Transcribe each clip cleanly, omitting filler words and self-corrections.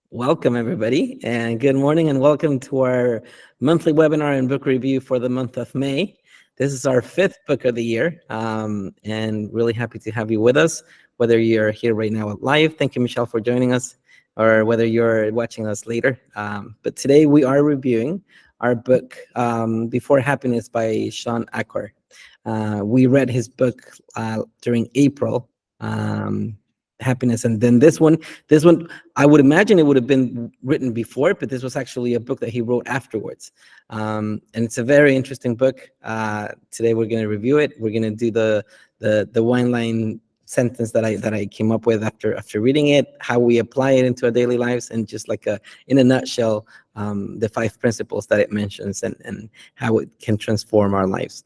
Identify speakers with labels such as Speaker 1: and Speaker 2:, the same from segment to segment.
Speaker 1: Welcome, everybody, and good morning, and welcome to our monthly webinar and book review for the month of May. This is our fifth book of the year, and really happy to have you with us, whether you're here right now live. Thank you, Michelle, for joining us, or whether you're watching us later. But today we are reviewing our book, Before Happiness by Sean Acker. We read his book during April. Happiness, and then this one I would imagine it would have been written before, but this was actually a book that he wrote afterwards, and it's a very interesting book. Today we're going to review it. We're going to do the one line sentence that I came up with after reading it, how we apply it into our daily lives, and just like in a nutshell, the 5 principles that it mentions, and how it can transform our lives.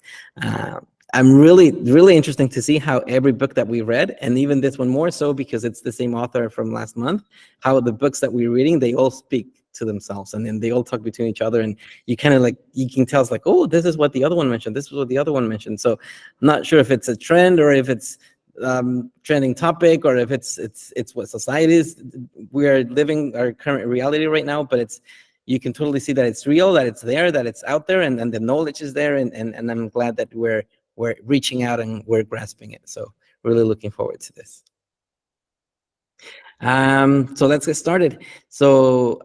Speaker 1: I'm really interesting to see how every book that we read, and even this one more so because it's the same author from last month, how the books that we're reading, they all speak to themselves, and then they all talk between each other, and you kind of you can tell it's like, oh, this is what the other one mentioned, this is what the other one mentioned. So I'm not sure if it's a trend or if it's trending topic, or if it's what society is. We are living our current reality right now, but you can totally see that it's real, that it's there, that it's out there, and the knowledge is there, and I'm glad that we're reaching out and we're grasping it. So really looking forward to this. So let's get started. So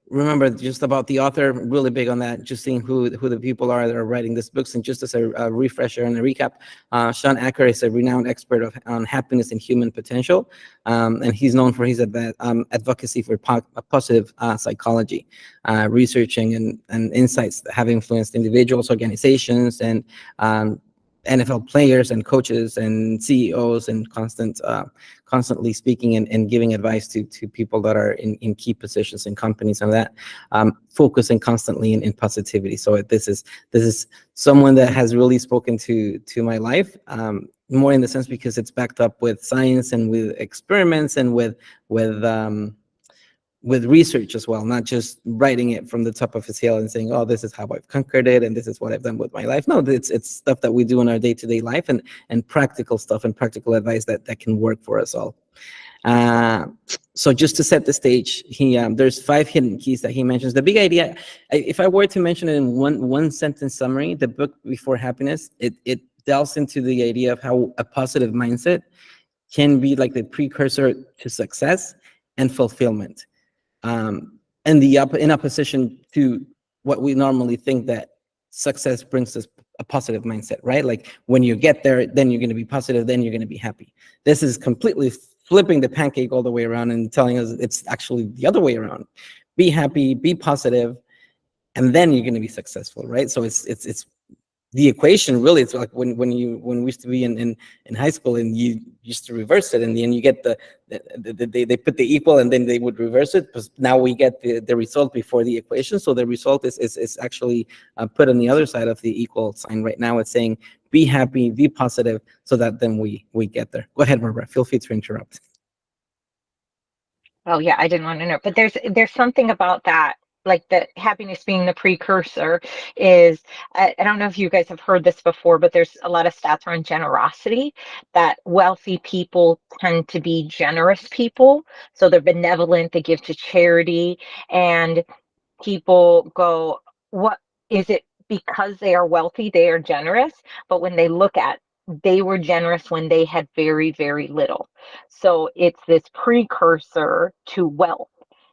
Speaker 1: remember just about the author, really big on that, just seeing who the people are that are writing these books. And just as a refresher and a recap, Sean Acker is a renowned expert on happiness and human potential, and he's known for his advocacy for positive psychology, researching and insights that have influenced individuals, organizations, and NFL players and coaches and CEOs, and constantly speaking and giving advice to people that are in key positions in companies, and that focusing constantly in positivity. So this is someone that has really spoken to my life, more in the sense because it's backed up with science and with experiments and with research as well, not just writing it from the top of his head and saying, oh, this is how I've conquered it and this is what I've done with my life. No, it's stuff that we do in our day-to-day life, and practical stuff and practical advice that can work for us all. So just to set the stage, there's 5 hidden keys that he mentions. The big idea, if I were to mention it in one sentence summary, the book Before Happiness, it delves into the idea of how a positive mindset can be like the precursor to success and fulfillment. And in opposition to what we normally think that success brings us a positive mindset, right? Like when you get there, then you're going to be positive, then you're going to be happy. This is completely flipping the pancake all the way around and telling us it's actually the other way around. Be happy, be positive, and then you're going to be successful, right? So it's the equation really. It's like when we used to be in high school, and you used to reverse it, and then you get they put the equal and then they would reverse it, because now we get the result before the equation. So the result is actually put on the other side of the equal sign. Right now it's saying be happy, be positive, so that then we get there. Go ahead, Barbara, feel free to interrupt.
Speaker 2: Oh yeah, I didn't want to interrupt, but there's something about that, like the happiness being the precursor is, I don't know if you guys have heard this before, but there's a lot of stats around generosity, that wealthy people tend to be generous people. So they're benevolent, they give to charity, and people go, what is it, because they are wealthy, they are generous? But when they look at, they were generous when they had very, very little. So it's this precursor to wealth,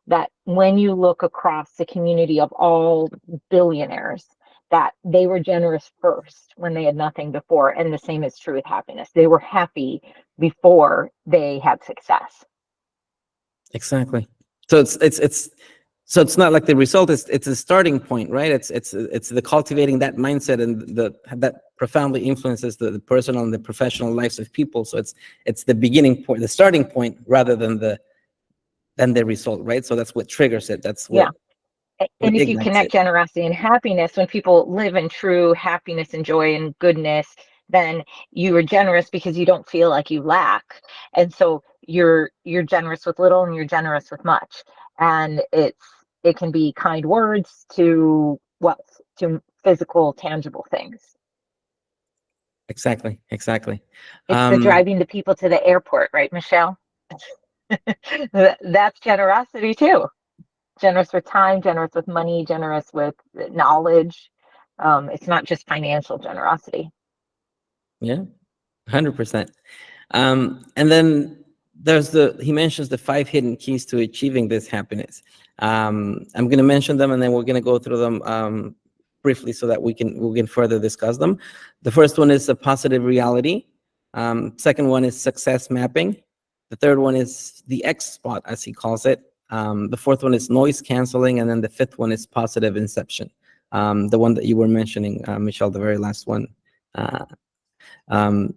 Speaker 2: that when you look across the community of all billionaires, that they were generous first when they had nothing before. And the same is true with happiness. They were happy before they had success.
Speaker 1: Exactly. So it's not like the result, it's a starting point, right? It's the cultivating that mindset, and that profoundly influences the personal and the professional lives of people. So it's the beginning point, the starting point, rather than the result, right? So that's what triggers it. That's
Speaker 2: Yeah.
Speaker 1: what
Speaker 2: And if you
Speaker 1: ignites
Speaker 2: connect
Speaker 1: it.
Speaker 2: generosity and happiness, when people live in true happiness and joy and goodness, then you are generous because you don't feel like you lack. And so you're generous with little and you're generous with much. And it can be kind words to wealth, to physical, tangible things.
Speaker 1: Exactly.
Speaker 2: It's the driving the people to the airport, right, Michelle? That's generosity too. Generous with time, generous with money, generous with knowledge. It's not just financial generosity.
Speaker 1: Yeah, 100%. And then he mentions the 5 hidden keys to achieving this happiness. I'm going to mention them, and then we're going to go through them briefly so that we can further discuss them. The first one is a positive reality. Second one is success mapping. The third one is the X spot, as he calls it. The fourth one is noise canceling, and then the fifth one is positive inception. The one that you were mentioning, Michelle, the very last one. Um,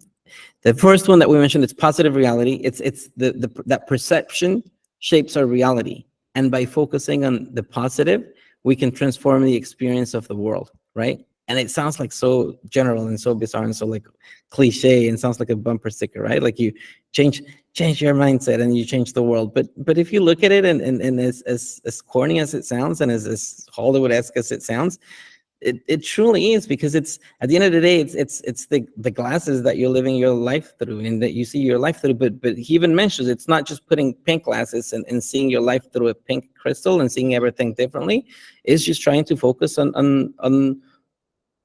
Speaker 1: the first one that we mentioned is positive reality. It's that perception shapes our reality, and by focusing on the positive, we can transform the experience of the world, right? And it sounds like so general and so bizarre and so like cliche, and sounds like a bumper sticker, right? Like you change your mindset and you change the world. But if you look at it, and as corny as it sounds, and as Hollywood-esque as it sounds, it truly is, because it's, at the end of the day, it's the glasses that you're living your life through and that you see your life through. But he even mentions it's not just putting pink glasses and seeing your life through a pink crystal and seeing everything differently. It's just trying to focus on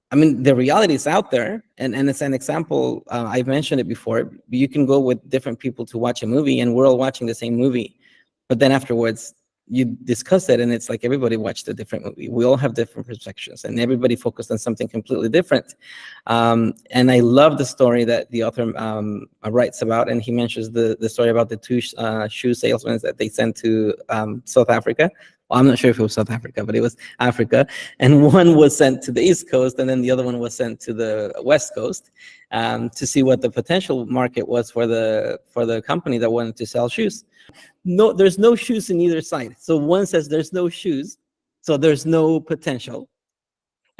Speaker 1: I mean, the reality is out there, and it's an example. I've mentioned it before. You can go with different people to watch a movie, and we're all watching the same movie, but then afterwards you discuss it, and it's like everybody watched a different movie. We all have different perceptions, and everybody focused on something completely different. And I love the story that the author writes about, and he mentions the story about the two shoe salesmen that they sent to South Africa. Well, I'm not sure if it was South Africa, but it was Africa. And one was sent to the East Coast, and then the other one was sent to the West Coast to see what the potential market was for the company that wanted to sell shoes. No, there's no shoes in either side. So one says there's no shoes, so there's no potential.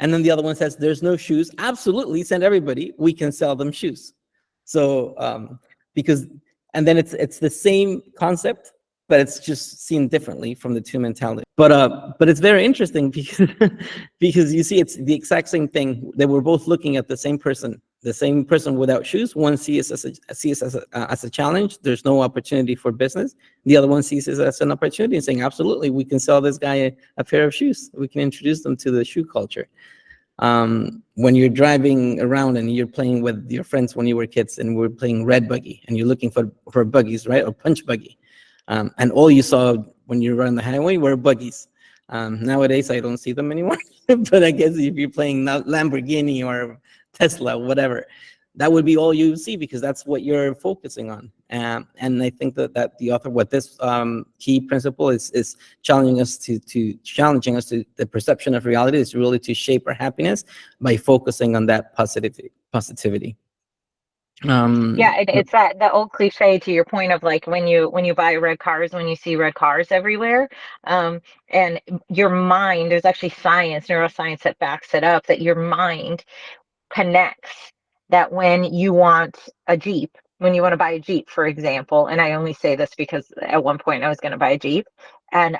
Speaker 1: And then the other one says there's no shoes. Absolutely, send everybody. We can sell them shoes. So because, and then it's the same concept, but it's just seen differently from the two mentalities. But it's very interesting because because you see it's the exact same thing. They were both looking at the same person without shoes. One sees it as a challenge. There's no opportunity for business. The other one sees it as an opportunity and saying, absolutely, we can sell this guy a pair of shoes. We can introduce them to the shoe culture. When you're driving around and you're playing with your friends when you were kids, and we're playing red buggy, and you're looking for buggies, right, or punch buggy, and all you saw when you were on the highway were buggies. Nowadays, I don't see them anymore. But I guess if you're playing Lamborghini or Tesla, whatever, that would be all you see, because that's what you're focusing on. And I think that the author, what this key principle is challenging us to the perception of reality is really to shape our happiness by focusing on that positivity.
Speaker 2: Yeah, it's that the old cliche, to your point, of like when you buy red cars, when you see red cars everywhere, and your mind, there's actually neuroscience that backs it up, that your mind connects that when you want a Jeep, when you want to buy a Jeep, for example, and I only say this because at one point I was going to buy a Jeep, and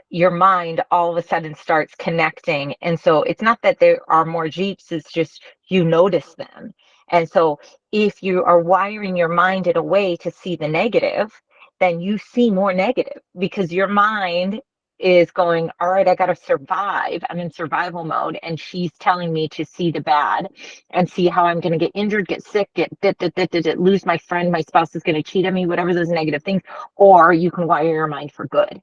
Speaker 2: your mind all of a sudden starts connecting. And so it's not that there are more Jeeps, it's just you notice them. And so if you are wiring your mind in a way to see the negative, then you see more negative, because your mind is going, all right, I got to survive. I'm in survival mode. And she's telling me to see the bad and see how I'm going to get injured, get sick, lose my friend, my spouse is going to cheat on me, whatever those negative things. Or you can wire your mind for good.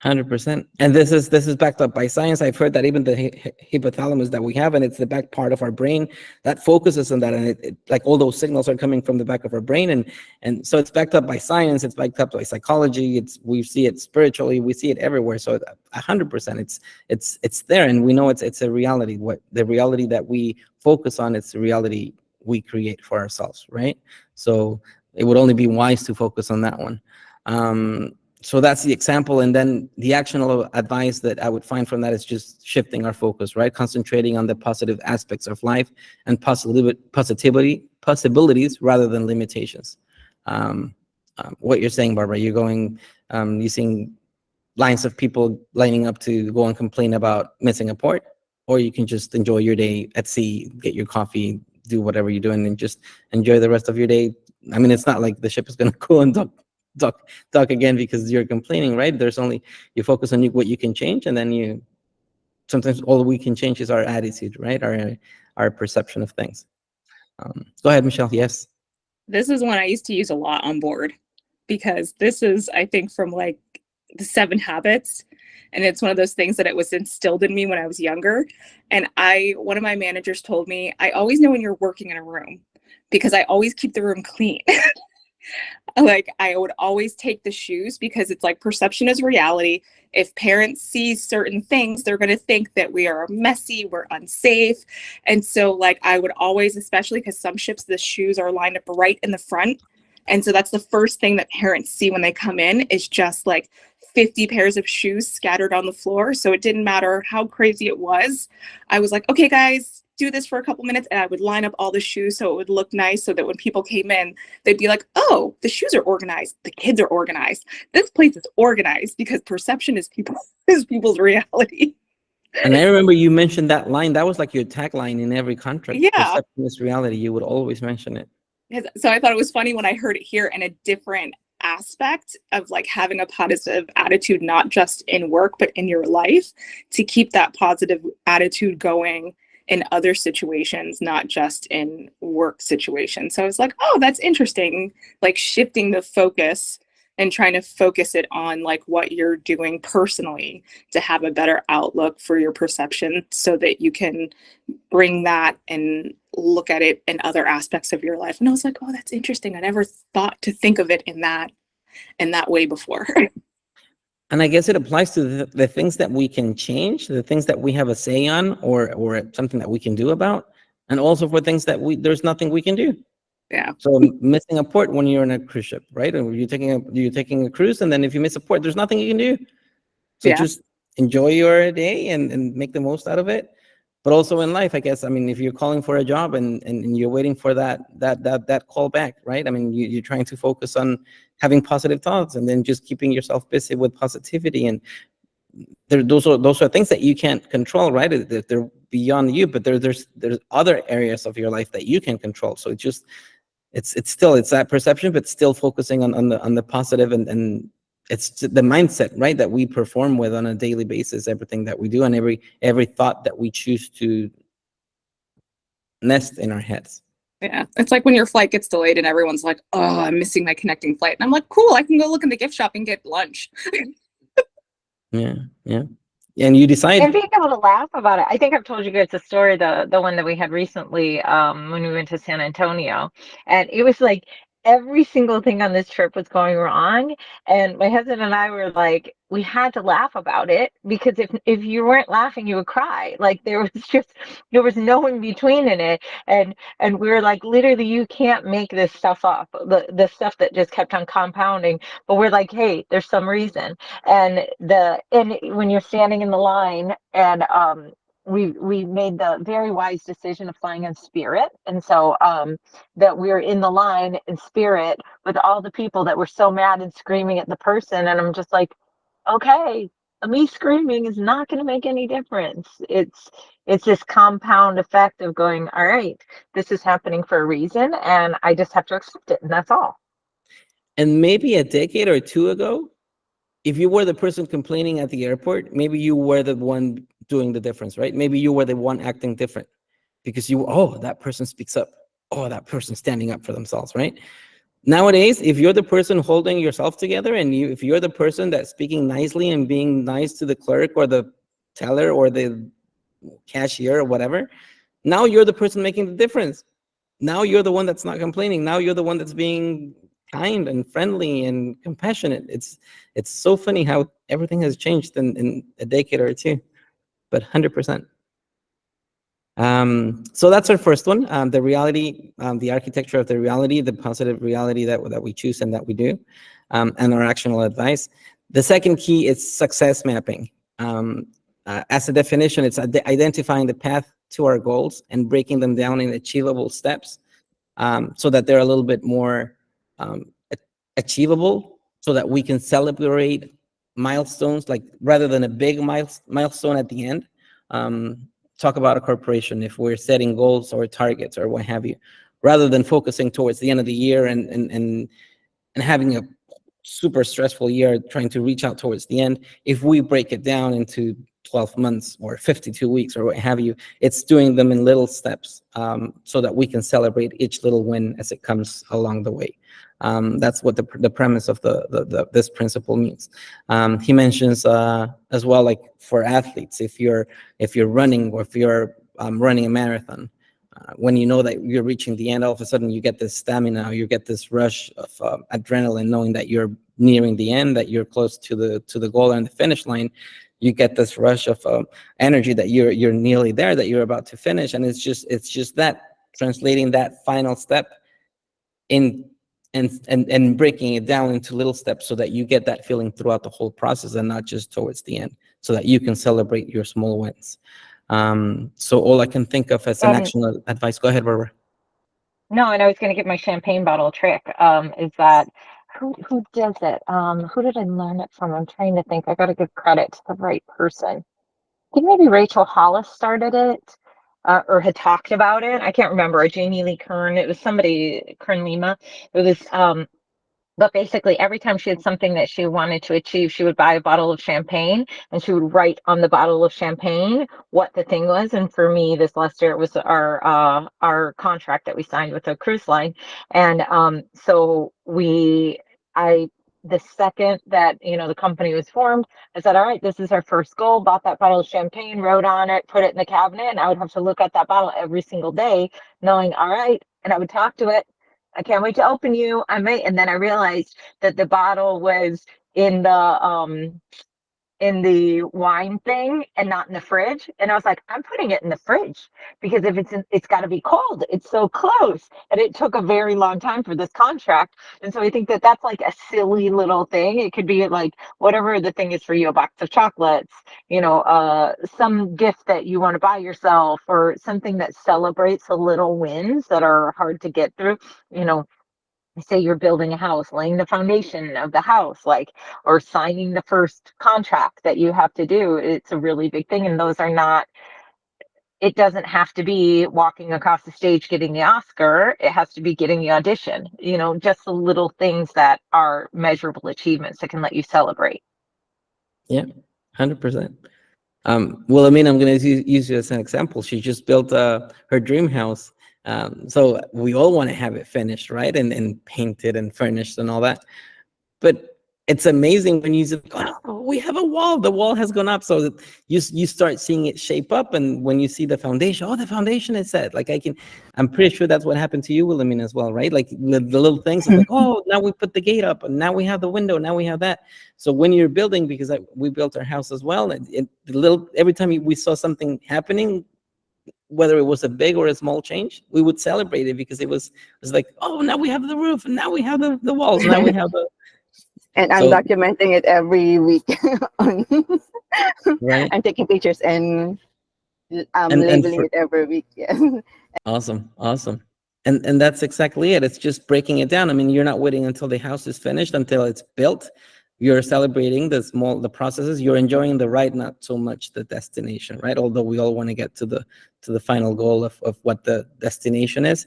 Speaker 1: 100%. And this is backed up by science. I've heard that even the hypothalamus that we have, and it's the back part of our brain that focuses on that, and it like all those signals are coming from the back of our brain, and so it's backed up by science. It's backed up by psychology. We see it spiritually. We see it everywhere. So 100%, it's there, and we know it's a reality. What the reality that we focus on, it's the reality we create for ourselves, right? So it would only be wise to focus on that one. So that's the example. And then the actionable advice that I would find from that is just shifting our focus, right? Concentrating on the positive aspects of life and possibilities rather than limitations. What you're saying, Barbara, you're going, you're seeing lines of people lining up to go and complain about missing a port, or you can just enjoy your day at sea, get your coffee, do whatever you're doing, and just enjoy the rest of your day I mean, it's not like the ship is going to go and dock again because you're complaining, right? There's only, you focus on what you can change, and then you, sometimes all we can change is our attitude, right? Our perception of things. Go ahead, Michelle. Yes.
Speaker 3: This is one I used to use a lot on board, because this is, I think, from like the 7 Habits. And it's one of those things that it was instilled in me when I was younger. And one of my managers told me, I always know when you're working in a room because I always keep the room clean. Like, I would always take the shoes, because it's like perception is reality. If parents see certain things, they're going to think that we are messy, we're unsafe. And so like I would always, especially because some ships, the shoes are lined up right in the front. And so that's the first thing that parents see when they come in, is just like 50 pairs of shoes scattered on the floor. So it didn't matter how crazy it was. I was like, okay, guys, do this for a couple minutes. And I would line up all the shoes so it would look nice, so that when people came in, they'd be like, oh, the shoes are organized. The kids are organized. This place is organized, because perception is people's reality.
Speaker 1: And I remember you mentioned that line. That was like your tagline in every contract.
Speaker 3: Yeah.
Speaker 1: Perception is reality. You would always mention it.
Speaker 3: So I thought it was funny when I heard it here in a different aspect of like having a positive attitude, not just in work, but in your life, to keep that positive attitude going in other situations, not just in work situations. So I was like, oh, that's interesting. Like shifting the focus and trying to focus it on like what you're doing personally to have a better outlook for your perception, so that you can bring that and look at it in other aspects of your life. And I was like, oh, that's interesting. I never thought to think of it in that way before.
Speaker 1: And I guess it applies to the things that we can change, the things that we have a say on, or something that we can do about, and also for things that there's nothing we can do.
Speaker 3: Yeah.
Speaker 1: So missing a port when you're in a cruise ship, right? Or you're taking a cruise, and then if you miss a port, there's nothing you can do. So
Speaker 3: Yeah.
Speaker 1: just enjoy your day and make the most out of it. But also in life, I guess, I mean, if you're calling for a job and you're waiting for that call back, right? I mean, you're trying to focus on having positive thoughts, and then just keeping yourself busy with positivity. And those are things that you can't control, right? They're beyond you, but there's other areas of your life that you can control. So it's still that perception, but still focusing on the positive, and it's the mindset, right, that we perform with on a daily basis, everything that we do, and every thought that we choose to nest in our heads.
Speaker 3: Yeah. It's like when your flight gets delayed and everyone's like, oh, I'm missing my connecting flight. And I'm like, cool, I can go look in the gift shop and get lunch.
Speaker 1: Yeah. And you decide.
Speaker 2: And being able to laugh about it. I think I've told you guys the story, the one that we had recently, when we went to San Antonio, and it was like every single thing on this trip was going wrong, and my husband and I were like, we had to laugh about it, because if you weren't laughing, you would cry. Like there was no in between in it, and we were like, literally, you can't make this stuff up. The stuff that just kept on compounding, but we're like, hey, there's some reason. And when you're standing in the line, and we made the very wise decision of flying in Spirit, and so that we're in the line in Spirit with all the people that were so mad and screaming at the person, and I'm just like, okay, me screaming is not going to make any difference. It's this compound effect of going, all right, this is happening for a reason, and I just have to accept it, and that's all.
Speaker 1: And maybe a decade or two ago, if you were the person complaining at the airport, maybe you were the one doing the difference, right? Maybe you were the one acting different, because that person speaks up. Oh, that person standing up for themselves, right? Nowadays, if you're the person holding yourself together, and if you're the person that's speaking nicely and being nice to the clerk or the teller or the cashier or whatever, now you're the person making the difference. Now you're the one that's not complaining. Now you're the one that's being kind and friendly and compassionate. It's so funny how everything has changed in a decade or two, but 100%. So that's our first one, the reality, the architecture of the reality, the positive reality that we choose and that we do, and our actionable advice. The second key is success mapping. As a definition, it's identifying the path to our goals and breaking them down in achievable steps, so that they're a little bit more achievable, so that we can celebrate milestones, like rather than a big milestone at the end. Talk about a corporation, if we're setting goals or targets or what have you, rather than focusing towards the end of the year and having a super stressful year trying to reach out towards the end. If we break it down into 12 months or 52 weeks or what have you, it's doing them in little steps, so that we can celebrate each little win as it comes along the way. That's what the premise of this principle means. He mentions as well, like for athletes, if you're running, or if you're running a marathon, when you know that you're reaching the end, all of a sudden you get this stamina, you get this rush of adrenaline, knowing that you're nearing the end, that you're close to the goal and the finish line. You get this rush of energy that you're nearly there, that you're about to finish, and it's just that, translating that final step in and breaking it down into little steps, so that you get that feeling throughout the whole process and not just towards the end, so that you can celebrate your small wins. So all I can think of as an action advice. Go ahead, Barbara.
Speaker 2: No, and I was going to give my champagne bottle trick. Is that who does it? Who did I learn it from? I'm trying to think. I got to give credit to the right person. I think maybe Rachel Hollis started it, or had talked about it. I can't remember. Or Jamie Lee Kern. It was somebody, Kern Lima. It was but basically, every time she had something that she wanted to achieve, she would buy a bottle of champagne, and she would write on the bottle of champagne what the thing was. And for me, this last year, it was our contract that we signed with a cruise line. And so the second that the company was formed, I said, all right, this is our first goal. Bought that bottle of champagne, wrote on it, put it in the cabinet, and I would have to look at that bottle every single day, knowing, all right, and I would talk to it. I can't wait to open you. I may. And then I realized that the bottle was in the wine thing and not in the fridge. And I was like, I'm putting it in the fridge, because if it's got to be cold. It's so close. And it took a very long time for this contract. And so I think that that's like a silly little thing. It could be like whatever the thing is for you, a box of chocolates, some gift that you want to buy yourself, or something that celebrates the little wins that are hard to get through. Say you're building a house, laying the foundation of the house, or signing the first contract that you have to do. It's a really big thing. And those are not, it doesn't have to be walking across the stage, getting the Oscar. It has to be getting the audition, just the little things that are measurable achievements that can let you celebrate.
Speaker 1: Yeah, 100%. Wilhelmina, I'm going to use you as an example. She just built her dream house. So we all want to have it finished, right? And painted and furnished and all that. But it's amazing when you say, oh, we have a wall. The wall has gone up. So that you start seeing it shape up. And when you see the foundation, the foundation is set. I'm pretty sure that's what happened to you, Wilhelmina, as well, right? Like the little things, it's like, oh, now we put the gate up, and now we have the window, now we have that. So when you're building, because we built our house as well, every time we saw something happening, whether it was a big or a small change, we would celebrate it, because it was like, oh, now we have the roof, and now we have the walls, now we have the.
Speaker 4: And I'm documenting it every week.
Speaker 1: Right.
Speaker 4: I'm taking pictures and labeling it every week. Yeah.
Speaker 1: Awesome. And that's exactly it. It's just breaking it down. I mean, you're not waiting until the house is finished, until it's built. You're celebrating the processes. You're enjoying the ride, not so much the destination, right? Although we all want to get to the final goal of what the destination is,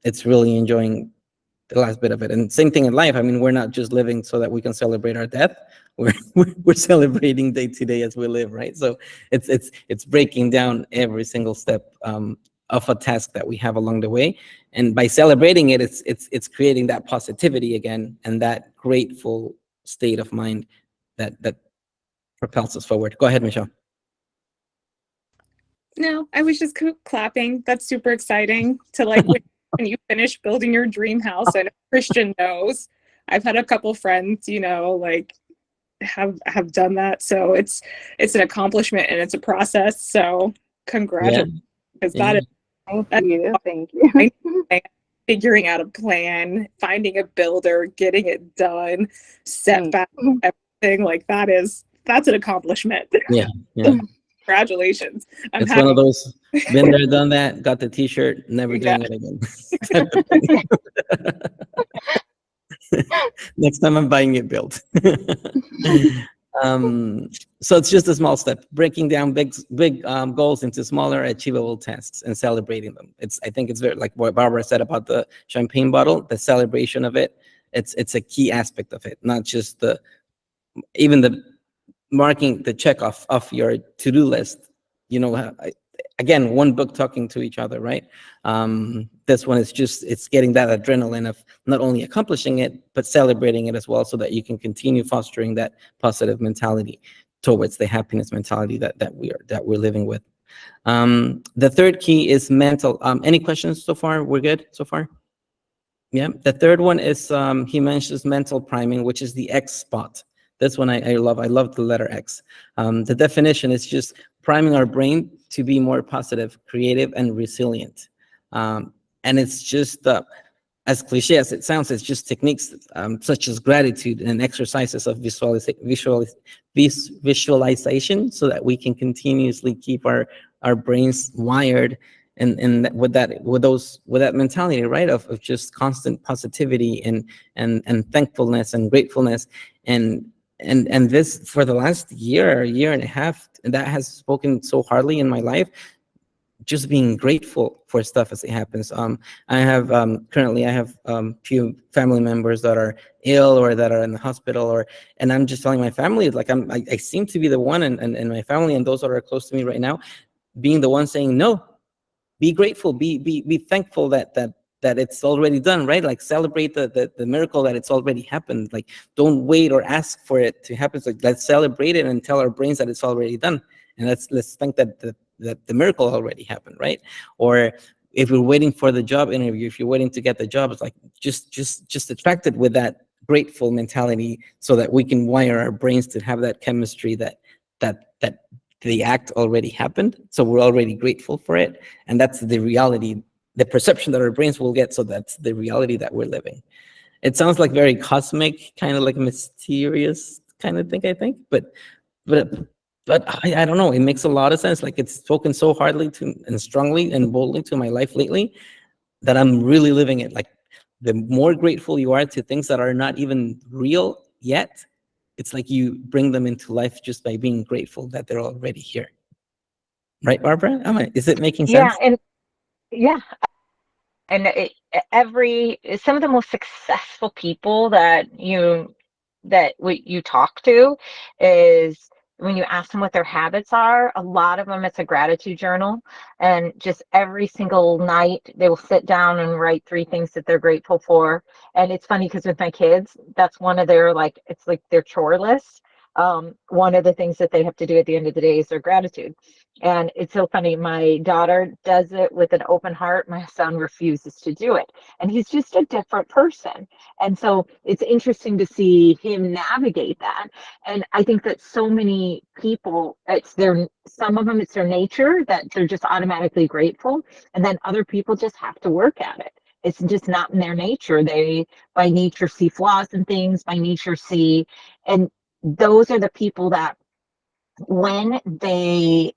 Speaker 1: it's really enjoying the last bit of it. And same thing in life. I mean, we're not just living so that we can celebrate our death. We're celebrating day to day as we live, right? So it's breaking down every single step of a task that we have along the way, and by celebrating it, it's creating that positivity again, and that grateful state of mind that propels us forward. Go ahead, Michelle.
Speaker 3: No, I was just clapping. That's super exciting to when you finish building your dream house. And Christian knows. I've had a couple friends, have done that. So it's an accomplishment, and it's a process. So congratulations. Because that is
Speaker 4: Thank you.
Speaker 3: Figuring out a plan, finding a builder, getting it done, setback, everything that's an accomplishment.
Speaker 1: Yeah.
Speaker 3: Congratulations.
Speaker 1: It's one of those, been there, done that, got the t-shirt, never doing it again. Next time I'm buying it built. So it's just a small step, breaking down big goals into smaller achievable tasks and celebrating them. I think it's very, like what Barbara said about the champagne bottle, the celebration of it. It's a key aspect of it, not just even the marking the check off of your to-do list. Again, one book talking to each other, right? This one is just, it's getting that adrenaline of not only accomplishing it, but celebrating it as well, so that you can continue fostering that positive mentality towards the happiness mentality that we're living with. The third key is mental. Any questions so far? We're good so far? Yeah. The third one is, he mentions mental priming, which is the X spot. This one I love. I love the letter X. The definition is just priming our brain to be more positive, creative, and resilient. And it's just, as cliche as it sounds, it's just techniques such as gratitude and exercises of visualization, so that we can continuously keep our brains wired and with that mentality, right, of just constant positivity and thankfulness and gratefulness. And this, for the last year and a half, that has spoken so hardly in my life, just being grateful for stuff as it happens. I have currently few family members that are ill or that are in the hospital, and I'm just telling my family, like, I seem to be the one in my family and those that are close to me right now, being the one saying, no, be grateful, be thankful that it's already done, right? Like, celebrate the miracle that it's already happened. Like, don't wait or ask for it to happen. So let's celebrate it and tell our brains that it's already done, and let's think that the miracle already happened, right? Or if you're waiting for the job interview, if you're waiting to get the job, it's like just attract it with that grateful mentality, so that we can wire our brains to have that chemistry that the act already happened, so we're already grateful for it, and that's the reality, the perception that our brains will get. So that's the reality that we're living. It sounds like very cosmic, kind of like mysterious kind of thing, I think, but I don't know. It makes a lot of sense. Like, it's spoken so hardly to and strongly and boldly to my life lately, that I'm really living it. Like, the more grateful you are to things that are not even real yet, it's like you bring them into life just by being grateful that they're already here. Right, Barbara? Is it making sense?
Speaker 2: Yeah, and some of the most successful people that you talk to, is when you ask them what their habits are, a lot of them, it's a gratitude journal. And just every single night they will sit down and write 3 things that they're grateful for. And it's funny, because with my kids, that's one of their, like, it's like their chore list. One of the things that they have to do at the end of the day is their gratitude. And it's so funny. My daughter does it with an open heart. My son refuses to do it. And he's just a different person. And so it's interesting to see him navigate that. And I think that so many people, some of them, it's their nature that they're just automatically grateful. And then other people just have to work at it. It's just not in their nature. They, by nature, see flaws in things, by nature and those are the people that, when they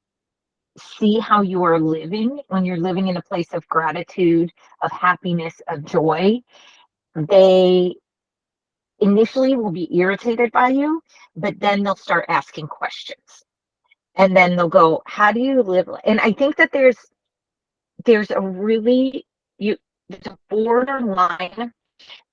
Speaker 2: see how you are living, when you're living in a place of gratitude, of happiness, of joy, they initially will be irritated by you, but then they'll start asking questions. And then they'll go, how do you live? And I think that there's there's a borderline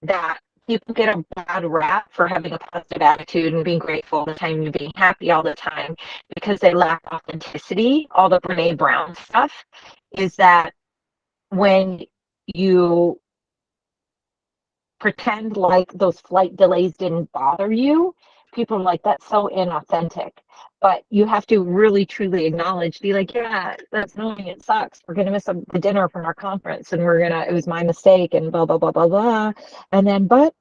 Speaker 2: that people get a bad rap for having a positive attitude and being grateful all the time and being happy all the time, because they lack authenticity. All the Brene Brown stuff is that when you pretend like those flight delays didn't bother you, people are like, that's so inauthentic. But you have to really truly acknowledge, be like, yeah, that's annoying, it sucks, we're gonna miss the dinner from our conference, and it was my mistake, and blah blah blah blah blah. And then, but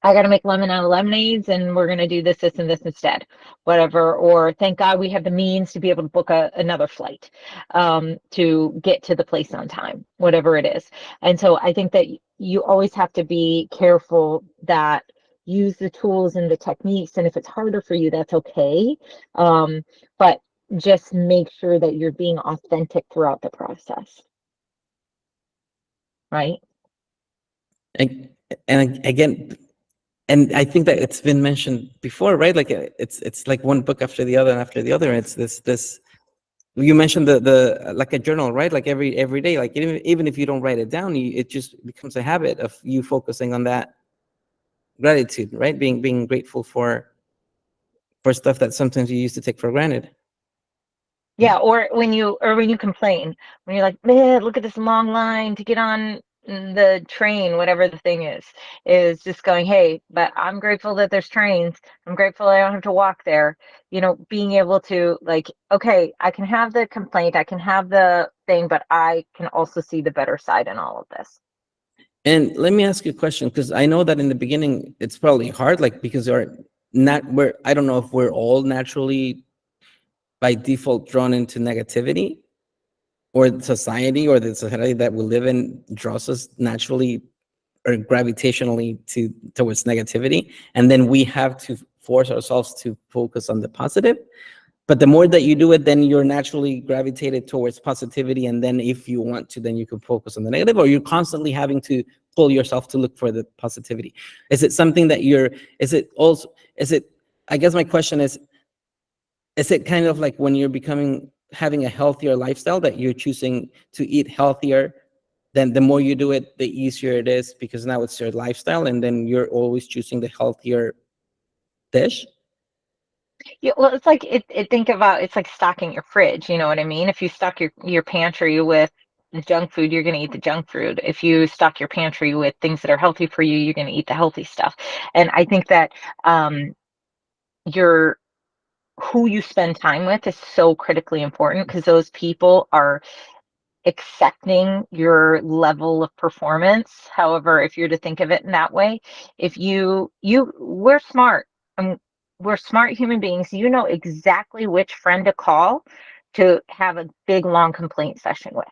Speaker 2: I got to make lemon out of lemonades, and we're going to do this and this instead, whatever. Or thank God we have the means to be able to book another flight to get to the place on time, whatever it is. And so I think that you always have to be careful that use the tools and the techniques. And if it's harder for you, that's okay. But just make sure that you're being authentic throughout the process. Right?
Speaker 1: And again, and I think that it's been mentioned before, right? Like it's like one book after the other and after the other. It's this. You mentioned the like a journal, right? Like every day, like even if you don't write it down, it just becomes a habit of you focusing on that gratitude, right? Being grateful for stuff that sometimes you used to take for granted.
Speaker 2: Yeah, or when you complain, when you're like, man, look at this long line to get on the train, whatever the thing is just going, hey, but I'm grateful that there's trains. I'm grateful I don't have to walk there. You know, being able to like, okay, I can have the complaint, I can have the thing, but I can also see the better side in all of this.
Speaker 1: And let me ask you a question, because I know that in the beginning it's probably hard, like because I don't know if we're all naturally by default drawn into negativity, or society or the society that we live in draws us naturally or gravitationally towards negativity, and then we have to force ourselves to focus on the positive. But the more that you do it, then you're naturally gravitated towards positivity, and then if you want to, then you can focus on the negative, or you're constantly having to pull yourself to look for the positivity. Is it something that I guess my question is it kind of like when you're having a healthier lifestyle, that you're choosing to eat healthier, then the more you do it, the easier it is, because now it's your lifestyle, and then you're always choosing the healthier dish?
Speaker 2: Yeah, well, it's like think about it's like stocking your fridge, you know what I mean? If you stock your pantry with the junk food, you're going to eat the junk food. If you stock your pantry with things that are healthy for you, you're going to eat the healthy stuff. And I think that your who you spend time with is so critically important, because those people are accepting your level of performance. However, if you're to think of it in that way, if we're smart, and we're smart human beings, you know exactly which friend to call to have a big long complaint session with,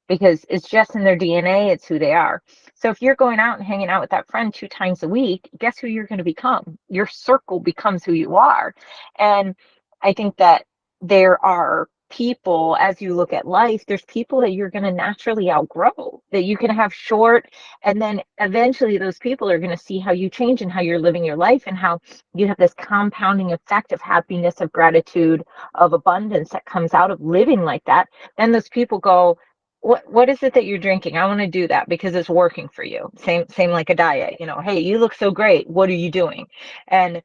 Speaker 2: because it's just in their DNA, it's who they are. So if you're going out and hanging out with that friend 2 times a week, guess who you're going to become? Your circle becomes who you are. And I think that there are people, as you look at life, there's people that you're going to naturally outgrow, that you can have short, and then eventually those people are going to see how you change and how you're living your life, and how you have this compounding effect of happiness, of gratitude, of abundance that comes out of living like that. Then those people go, what is it that you're drinking? I want to do that because it's working for you. Same like a diet, you know, hey, you look so great, what are you doing? And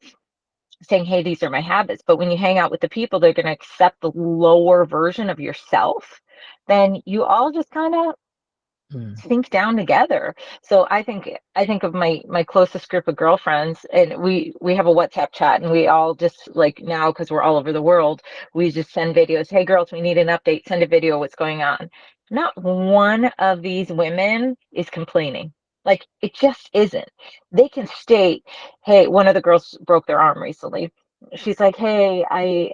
Speaker 2: saying, hey, these are my habits. But when you hang out with the people, they're going to accept the lower version of yourself, then you all just kind of sink down together. So I think of my closest group of girlfriends, and we have a WhatsApp chat, and we all just, like, now because we're all over the world, we just send videos. Hey girls, we need an update, send a video, what's going on. Not one of these women is complaining. Like, it just isn't. They can state, hey, one of the girls broke their arm recently. She's like, hey,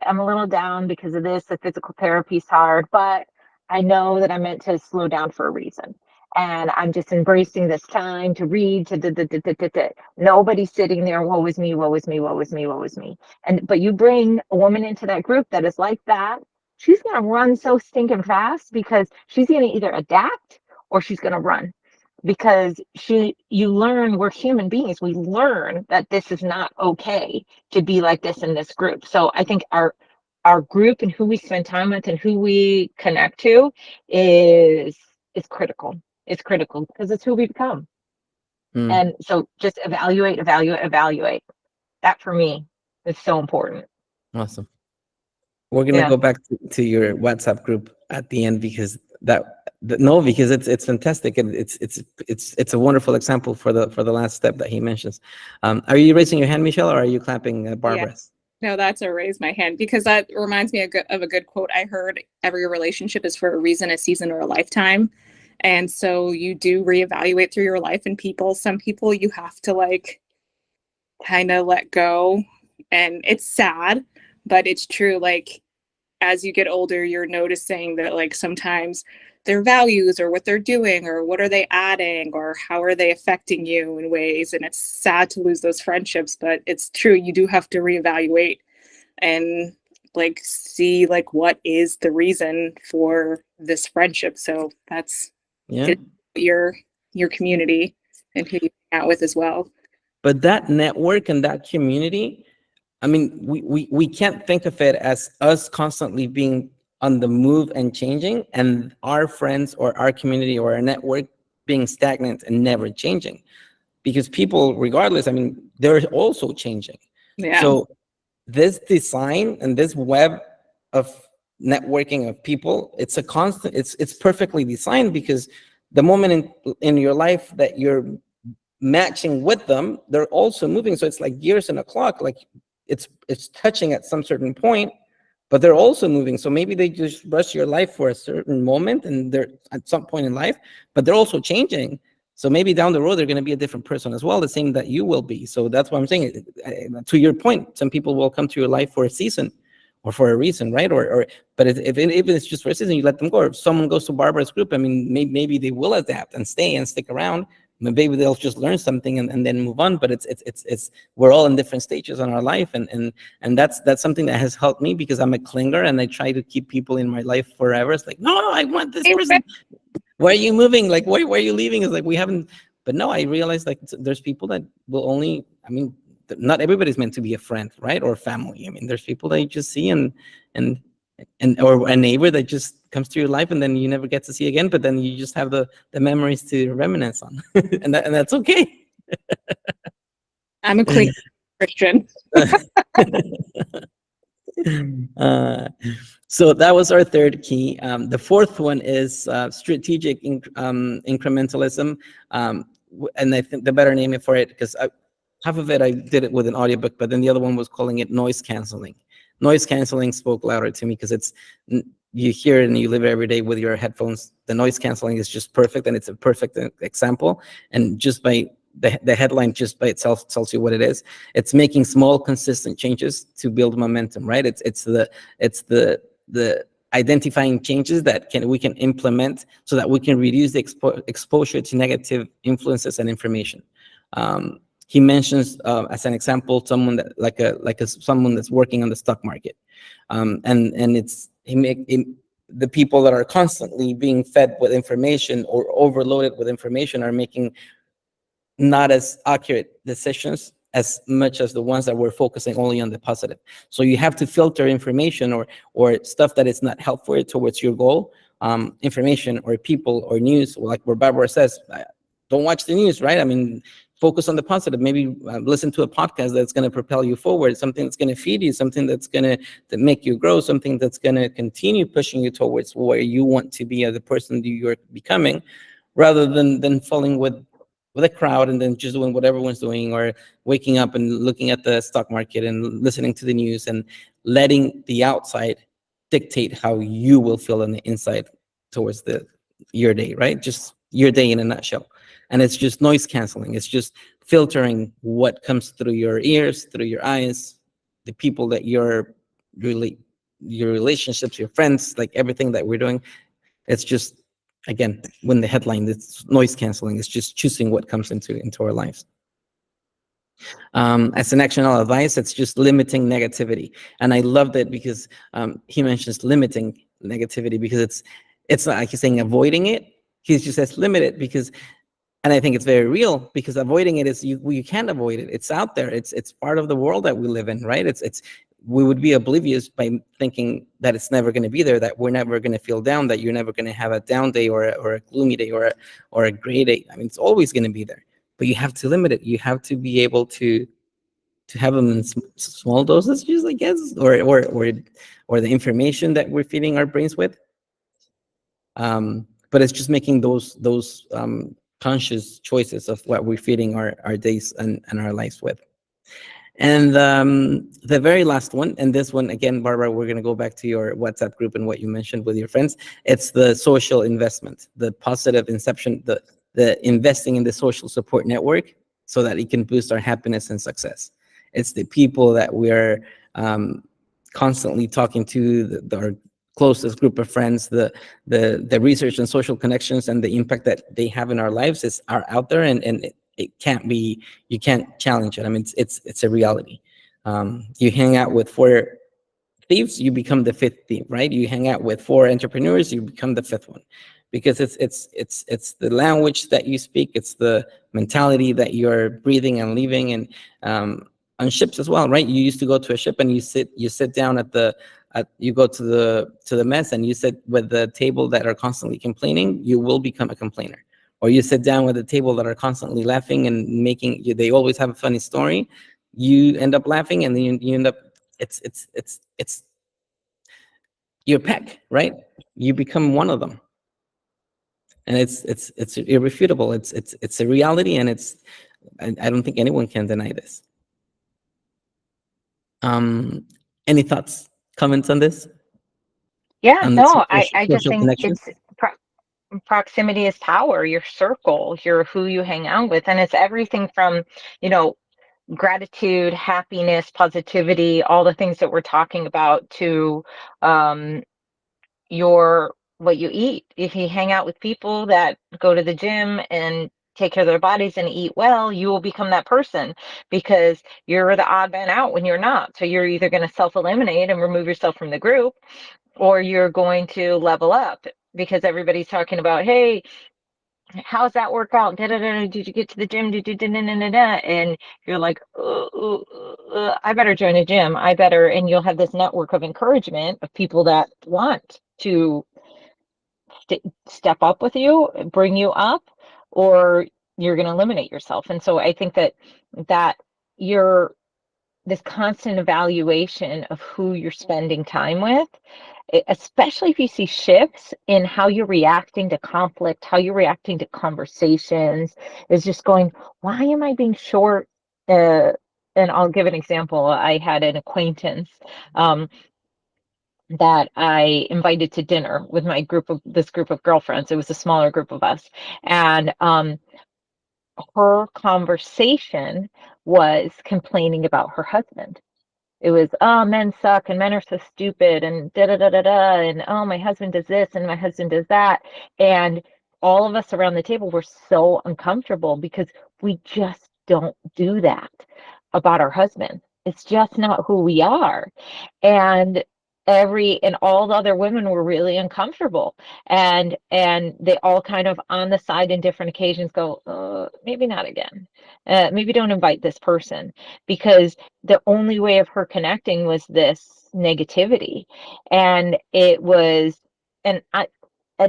Speaker 2: I'm a little down because of this, the physical therapy's hard, but I know that I meant to slow down for a reason, and I'm just embracing this time to read, to nobody's sitting there, woe is me, woe is me, woe is me, woe is me. But you bring a woman into that group that is like that, she's gonna run so stinking fast, because she's gonna either adapt or she's gonna run. Because you learn, we're human beings, we learn that this is not okay to be like this in this group. So I think our group and who we spend time with and who we connect to is critical. It's critical because it's who we become. And so just evaluate. That for me is so important.
Speaker 1: Awesome. We're gonna
Speaker 2: Yeah.
Speaker 1: go back to your WhatsApp group at the end, because because it's fantastic, and it's a wonderful example for the last step that he mentions. Are you raising your hand, Michelle, or are you clapping, Barbara?
Speaker 3: Yes. No, that's a raise my hand, because that reminds me of a good quote I heard. Every relationship is for a reason, a season, or a lifetime. And so you do reevaluate through your life, and some people you have to like kind of let go. And it's sad, but it's true. Like, as you get older, you're noticing that like sometimes their values or what they're doing or what are they adding or how are they affecting you in ways. And it's sad to lose those friendships, but it's true. You do have to reevaluate and like see like what is the reason for this friendship. So that's your community and who you hang out with as well.
Speaker 1: But that network and that community, I mean, we can't think of it as us constantly being on the move and changing, and our friends or our community or our network being stagnant and never changing. Because people, regardless, I mean, they're also changing.
Speaker 3: Yeah.
Speaker 1: So this design and this web of networking of people, it's a constant, it's perfectly designed, because the moment in your life that you're matching with them, they're also moving. So it's like gears in a clock, like it's touching at some certain point, but they're also moving. So maybe they just rush your life for a certain moment and they're at some point in life, but they're also changing. So maybe down the road, they're going to be a different person as well, the same that you will be. So that's what I'm saying. To your point, some people will come to your life for a season or for a reason, right? But if it's just for a season, you let them go. Or if someone goes to Barbara's group, I mean, maybe they will adapt and stay and stick around. Maybe they'll just learn something and then move on. But it's we're all in different stages in our life, and that's something that has helped me, because I'm a clinger and I try to keep people in my life forever. It's like, no, I want this person. Why are you moving? Like, why are you leaving? It's like, we haven't. But no, I realized, like, there's people that will only, I mean, not everybody's meant to be a friend, right? Or family. I mean, there's people that you just see and or a neighbor that just comes to your life and then you never get to see again, but then you just have the memories to reminisce on. and that's okay.
Speaker 3: I'm a clean Christian.
Speaker 1: So that was our third key. The fourth one is strategic incrementalism. And I think the better name for it, because half of it I did it with an audiobook, but then the other one was calling it noise canceling. Noise canceling spoke louder to me, because it's, you hear it and you live it every day with your headphones. The noise canceling is just perfect, and it's a perfect example. And just by the headline, just by itself, tells you what it is. It's making small, consistent changes to build momentum, right? It's the identifying changes that we can implement so that we can reduce the exposure to negative influences and information. He mentions as an example someone that someone that's working on the stock market, and it's the people that are constantly being fed with information or overloaded with information are making not as accurate decisions as much as the ones that were focusing only on the positive. So you have to filter information or stuff that is not helpful towards your goal, information or people or news, like where Barbara says, don't watch the news, right? I mean, focus on the positive. Maybe listen to a podcast that's going to propel you forward, something that's going to feed you, something that's going to make you grow, something that's going to continue pushing you towards where you want to be as the person that you're becoming, rather than falling with a crowd and then just doing what everyone's doing, or waking up and looking at the stock market and listening to the news and letting the outside dictate how you will feel on the inside towards your day, right? Just your day in a nutshell. And it's just noise canceling. It's just filtering what comes through your ears, through your eyes, the people that your relationships, your friends, like everything that we're doing. It's just, again, when the headline, it's noise canceling. It's just choosing what comes into our lives. As an actionable advice, it's just limiting negativity. And I loved it because he mentions limiting negativity, because it's not like he's saying avoiding it. He just says limit it, because, and I think it's very real, because avoiding it is you can't avoid it. It's out there. It's part of the world that we live in, right? We would be oblivious by thinking that it's never going to be there, that we're never going to feel down, that you're never going to have a down day or a gloomy day or a gray day. I mean, it's always going to be there, but you have to limit it. You have to be able to have them in small dosages, I guess, or the information that we're feeding our brains with. But it's just making those conscious choices of what we're feeding our days and our lives with. And the very last one, and this one, again, Barbara, we're going to go back to your WhatsApp group and what you mentioned with your friends. It's the social investment, the positive inception, the investing in the social support network so that it can boost our happiness and success. It's the people that we're constantly talking to, our closest group of friends, the research and social connections and the impact that they have in our lives are out there, and it can't be, you can't challenge it. I mean, it's a reality. You hang out with 4 thieves, you become the 5th thief, right? You hang out with 4 entrepreneurs, you become the 5th one, because it's the language that you speak, it's the mentality that you're breathing and leaving. And on ships as well, right? You used to go to a ship and you sit down you go to the mess and you sit with the table that are constantly complaining, you will become a complainer. Or you sit down with a table that are constantly laughing and they always have a funny story, you end up laughing, and then you end up, it's your pack, right? You become one of them. And it's irrefutable. It's a reality, and I don't think anyone can deny this. Any thoughts, comments on this?
Speaker 2: Yeah,
Speaker 1: On
Speaker 2: no, I just
Speaker 1: social
Speaker 2: think
Speaker 1: connection?
Speaker 2: proximity is power, your circle, who you hang out with. And it's everything from, gratitude, happiness, positivity, all the things that we're talking about, to what you eat. If you hang out with people that go to the gym and take care of their bodies and eat well, you will become that person, because you're the odd man out when you're not. So you're either going to self-eliminate and remove yourself from the group, or you're going to level up, because everybody's talking about, hey, how's that workout? Did you get to the gym? And you're like, I better join a gym. And you'll have this network of encouragement of people that want to step up with you, bring you up, or you're going to eliminate yourself. And so I think that you're this constant evaluation of who you're spending time with, especially if you see shifts in how you're reacting to conflict, how you're reacting to conversations, is just going, why am I being short? And I'll give an example. I had an acquaintance that I invited to dinner with this group of girlfriends. It was a smaller group of us. And her conversation was complaining about her husband. It was, oh, men suck and men are so stupid and da da da da da, and oh, my husband does this and my husband does that. And all of us around the table were so uncomfortable, because we just don't do that about our husband. It's just not who we are. And all the other women were really uncomfortable, and they all kind of on the side in different occasions go, maybe not again, maybe don't invite this person, because the only way of her connecting was this negativity. And at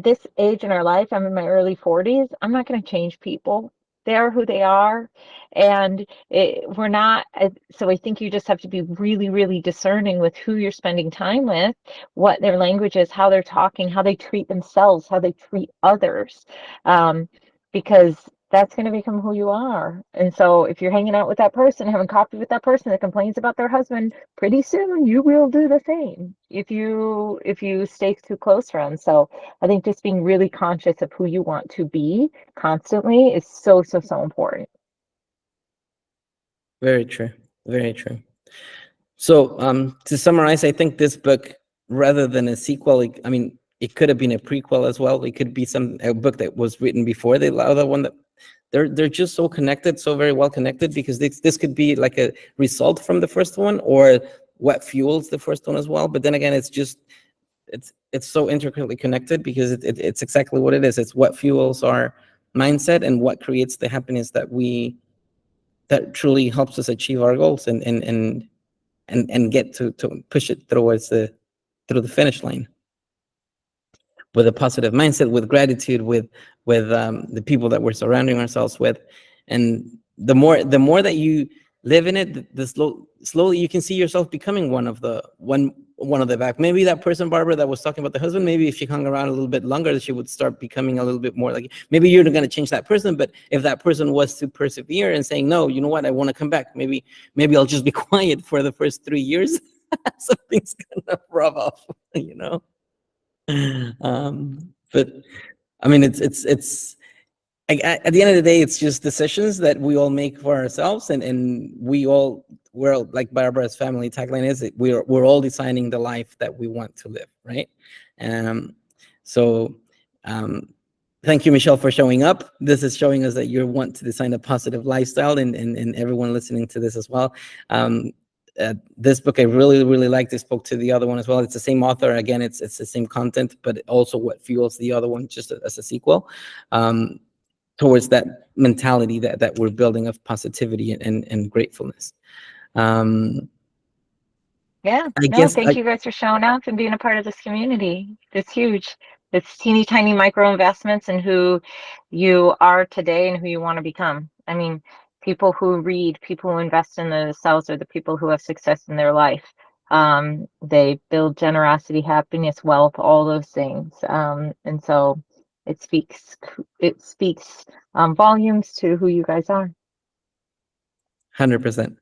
Speaker 2: this age in our life, I'm in my early 40s, I'm not going to change people. They are who they are. And we're not, so I think you just have to be really, really discerning with who you're spending time with, what their language is, how they're talking, how they treat themselves, how they treat others, because that's going to become who you are. And so if you're hanging out with that person, having coffee with that person that complains about their husband, pretty soon you will do the same if you stay too close friends. So I think just being really conscious of who you want to be constantly is so, so, so important.
Speaker 1: Very true. Very true. So to summarize, I think this book, rather than a sequel, it could have been a prequel as well. It could be a book that was written before the other one. That they're just so connected, so very well connected, because this could be like a result from the first one, or what fuels the first one as well. But then again, it's so intricately connected, because it's exactly what it is. It's what fuels our mindset and what creates the happiness that truly helps us achieve our goals and get to push it through the finish line, with a positive mindset, with gratitude, with the people that we're surrounding ourselves with. And the more that you live in it, slowly you can see yourself becoming one of the back. Maybe that person, Barbara, that was talking about the husband, maybe if she hung around a little bit longer, she would start becoming a little bit more like, maybe you're not going to change that person, but if that person was to persevere and saying, no, you know what, I want to come back, maybe I'll just be quiet for the first 3 years, something's gonna rub off, but I mean, it's at the end of the day, it's just decisions that we all make for ourselves, and we're like Barbara's family tagline is, we're all designing the life that we want to live, right? So thank you, Michelle, for showing up. This is showing us that you want to design a positive lifestyle, and everyone listening to this as well. this book I really, really liked. I spoke to the other one as well. It's the same author. Again, it's the same content, but also what fuels the other one just as a sequel, towards that mentality that we're building of positivity and gratefulness.
Speaker 2: Yeah, thank you guys for showing up and being a part of this community. It's huge. It's teeny tiny micro investments in who you are today and who you want to become. I mean, people who read, people who invest in themselves are the people who have success in their life. They build generosity, happiness, wealth, all those things. And so it speaks volumes to who you guys are.
Speaker 1: 100%.